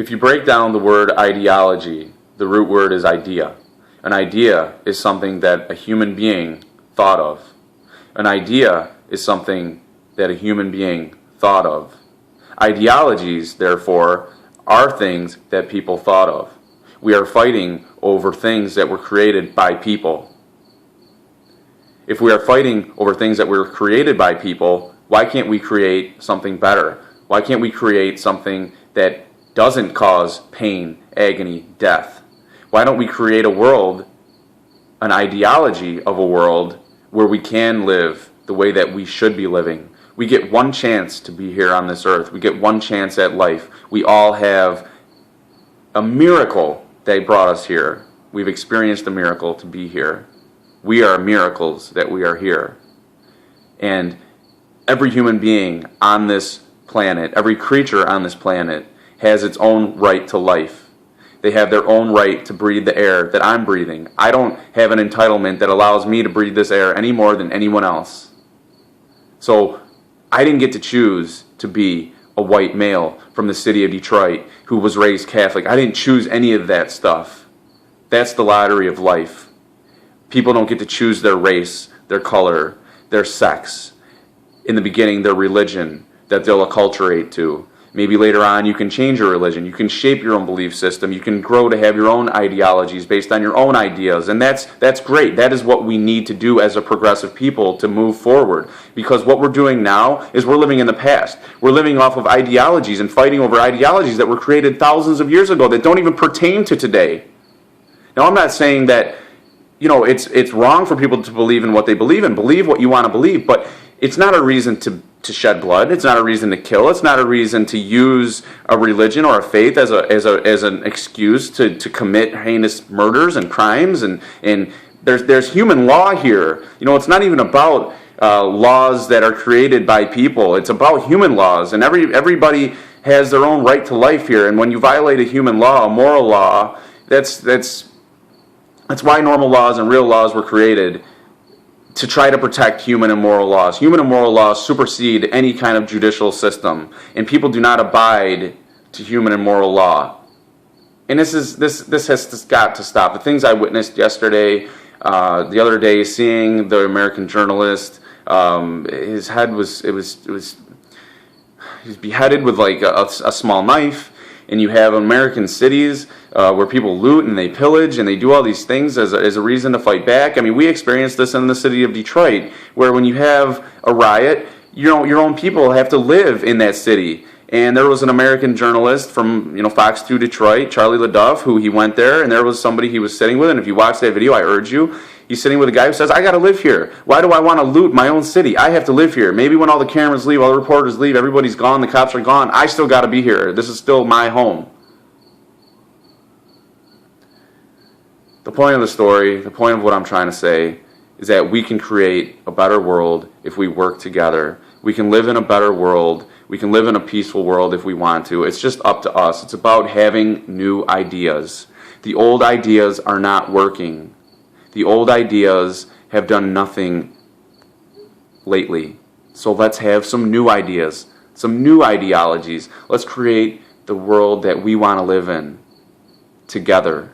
If you break down the word ideology, the root word is idea. An idea is something that a human being thought of. An idea is something that a human being thought of. Ideologies, therefore, are things that people thought of. We are fighting over things that were created by people. If we are fighting over things that were created by people, why can't we create something better? Why can't we create something that doesn't cause pain, agony, death? Why don't we create a world, an ideology of a world, where we can live the way that we should be living? We get one chance to be here on this earth. We get one chance at life. We all have a miracle that brought us here. We've experienced a miracle to be here. We are miracles that we are here. And every human being on this planet, every creature on this planet, has its own right to life. They have their own right to breathe the air that I'm breathing. I don't have an entitlement that allows me to breathe this air any more than anyone else. So I didn't get to choose to be a white male from the city of Detroit who was raised Catholic. I didn't choose any of that stuff. That's the lottery of life. People don't get to choose their race, their color, their sex. In the beginning, their religion that they'll acculturate to. Maybe later on you can change your religion. You can shape your own belief system. You can grow to have your own ideologies based on your own ideas. And that's great. That is what we need to do as a progressive people to move forward. Because what we're doing now is we're living in the past. We're living off of ideologies and fighting over ideologies that were created thousands of years ago that don't even pertain to today. Now, I'm not saying that, it's wrong for people to believe in what they believe in. Believe what you want to believe, but it's not a reason to shed blood. It's not a reason to kill. It's not a reason to use a religion or a faith as an excuse to commit heinous murders and crimes. And there's human law here. It's not even about laws that are created by people. It's about human laws, and everybody has their own right to life here. And when you violate a human law, a moral law, that's why normal laws and real laws were created, to try to protect human and moral laws. Human and moral laws supersede any kind of judicial system, and people do not abide to human and moral law. And this has got to stop. The things I witnessed yesterday, the other day, seeing the American journalist, his head was he was beheaded with like a small knife. And you have American cities where people loot and they pillage and they do all these things as a reason to fight back. I mean, we experienced this in the city of Detroit, where when you have a riot, your own people have to live in that city. And there was an American journalist from Fox 2 Detroit, Charlie LaDuff, who he went there, and there was somebody he was sitting with. And if you watch that video, I urge you. He's sitting with a guy who says, I got to live here. Why do I want to loot my own city? I have to live here. Maybe when all the cameras leave, all the reporters leave, everybody's gone, the cops are gone, I still got to be here. This is still my home. The point of the story, the point of what I'm trying to say, is that we can create a better world if we work together. We can live in a better world. We can live in a peaceful world if we want to. It's just up to us. It's about having new ideas. The old ideas are not working. The old ideas have done nothing lately. So let's have some new ideas, some new ideologies. Let's create the world that we want to live in together.